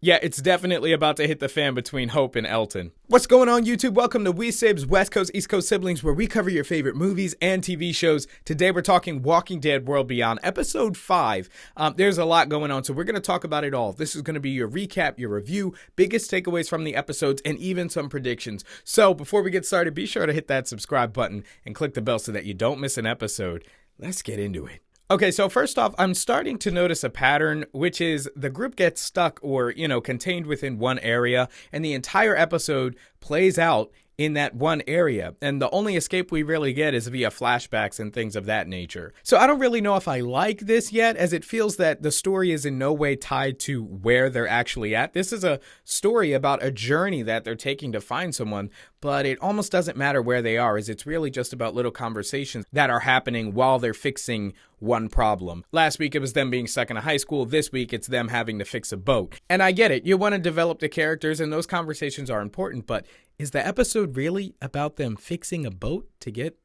Yeah, it's definitely about to hit the fan between Hope and Elton. What's going on, YouTube? Welcome to We Sibs, West Coast, East Coast Siblings, where we cover your favorite movies and TV shows. Today we're talking Walking Dead World Beyond, episode 5. There's a lot going on, so we're going to talk about it all. This is going to be your recap, your review, biggest takeaways from the episodes, and even some predictions. So before we get started, be sure to hit that subscribe button and click the bell so that you don't miss an episode. Let's get into it. Okay, so first off, I'm starting to notice a pattern, which is the group gets stuck or, contained within one area, and the entire episode plays out in that one area. And the only escape we really get is via flashbacks and things of that nature. So I don't really know if I like this yet, as it feels that the story is in no way tied to where they're actually at. This is a story about a journey that they're taking to find someone, but it almost doesn't matter where they are, as it's really just about little conversations that are happening while they're fixing one problem. Last week it was them being stuck in a high school. This week it's them having to fix a boat. And I get it. You want to develop the characters and those conversations are important, but is the episode really about them fixing a boat to get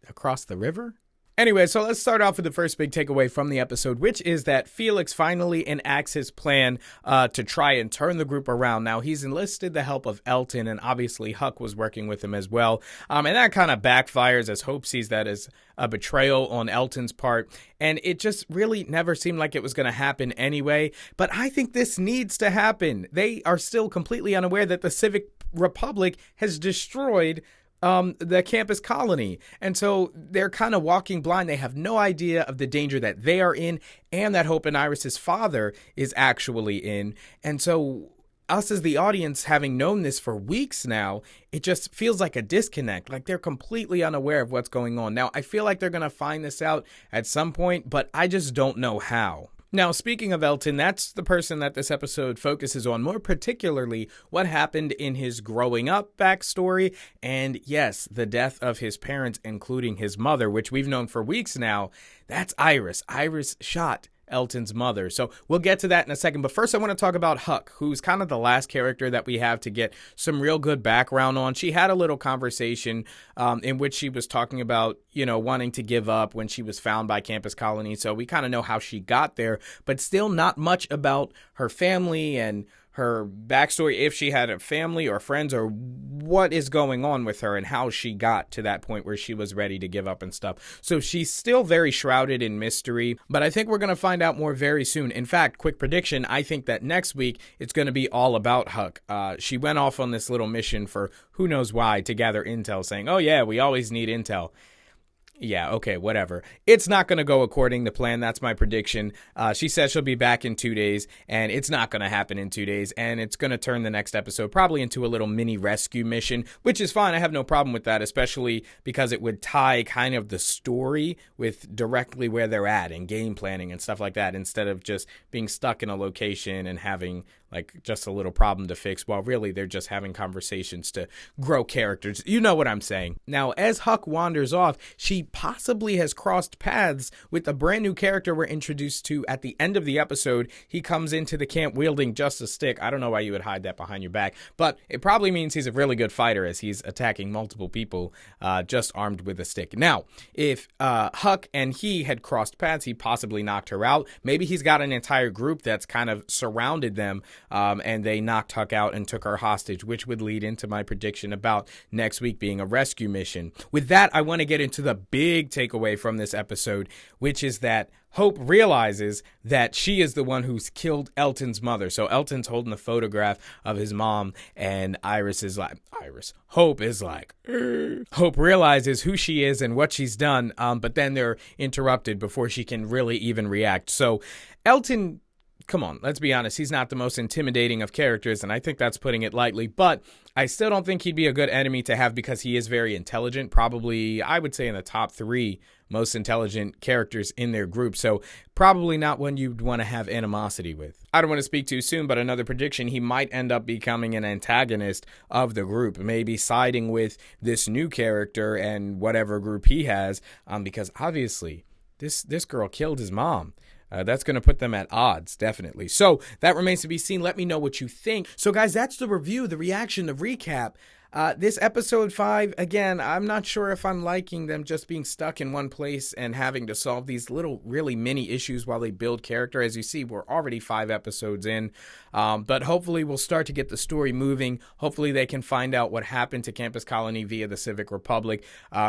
across the river? Anyway, so let's start off with the first big takeaway from the episode, which is that Felix finally enacts his plan to try and turn the group around. Now, he's enlisted the help of Elton, and obviously Huck was working with him as well. And that kind of backfires, as Hope sees that as a betrayal on Elton's part. And it just really never seemed like it was going to happen anyway. But I think this needs to happen. They are still completely unaware that the Civic Republic has destroyed the campus colony. And so they're kind of walking blind. They have no idea of the danger that they are in and that Hope and Iris's father is actually in. And so us as the audience, having known this for weeks now, it just feels like a disconnect, like they're completely unaware of what's going on. Now, I feel like they're going to find this out at some point, but I just don't know how. Now, speaking of Elton, that's the person that this episode focuses on, more particularly what happened in his growing up backstory, and yes, the death of his parents, including his mother, which we've known for weeks now. That's Iris. Iris shot Elton's mother. So we'll get to that in a second. But first, I want to talk about Huck, who's kind of the last character that we have to get some real good background on. She had a little conversation in which she was talking about, wanting to give up when she was found by Campus Colony. So we kind of know how she got there, but still not much about her family and her backstory, if she had a family or friends, or what is going on with her and how she got to that point where she was ready to give up and stuff. So she's still very shrouded in mystery, but I think we're going to find out more very soon. In fact, quick prediction, I think that next week it's going to be all about Huck. She went off on this little mission for who knows why to gather intel, saying, oh yeah, we always need intel. Yeah, okay, whatever. It's not going to go according to plan. That's my prediction. She says she'll be back in 2 days, and it's not going to happen in 2 days, and it's going to turn the next episode probably into a little mini rescue mission, which is fine. I have no problem with that, especially because it would tie kind of the story with directly where they're at and game planning and stuff like that, instead of just being stuck in a location and having like just a little problem to fix, while really they're just having conversations to grow characters. You know what I'm saying. Now, as Huck wanders off, she possibly has crossed paths with a brand new character we're introduced to at the end of the episode. He comes into the camp wielding just a stick. I don't know why you would hide that behind your back, but it probably means he's a really good fighter, as he's attacking multiple people just armed with a stick. Now, if Huck and he had crossed paths, he possibly knocked her out. Maybe he's got an entire group that's kind of surrounded them, and they knocked Huck out and took her hostage, which would lead into my prediction about next week being a rescue mission. With that, I want to get into the big takeaway from this episode, which is that Hope realizes that she is the one who's killed Elton's mother. So Elton's holding a photograph of his mom, and Hope is like, Hope realizes who she is and what she's done, but then they're interrupted before she can really even react. So Elton, come on, let's be honest, he's not the most intimidating of characters, and I think that's putting it lightly, but I still don't think he'd be a good enemy to have because he is very intelligent, probably, I would say, in the top 3 most intelligent characters in their group, so probably not one you'd want to have animosity with. I don't want to speak too soon, but another prediction, he might end up becoming an antagonist of the group, maybe siding with this new character and whatever group he has, because obviously this girl killed his mom. That's going to put them at odds, definitely. So that remains to be seen. Let me know what you think. So guys, that's the review, the reaction, the recap. This episode 5, again, I'm not sure if I'm liking them just being stuck in one place and having to solve these little, really mini issues while they build character. As you see, we're already 5 episodes in, but hopefully we'll start to get the story moving. Hopefully they can find out what happened to Campus Colony via the Civic Republic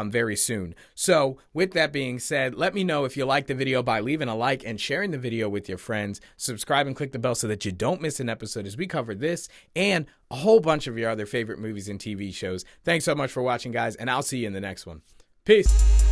very soon. So with that being said, let me know if you like the video by leaving a like and sharing the video with your friends. Subscribe and click the bell so that you don't miss an episode as we cover this and a whole bunch of your other favorite movies and TV shows. Thanks so much for watching, guys, and I'll see you in the next one. Peace.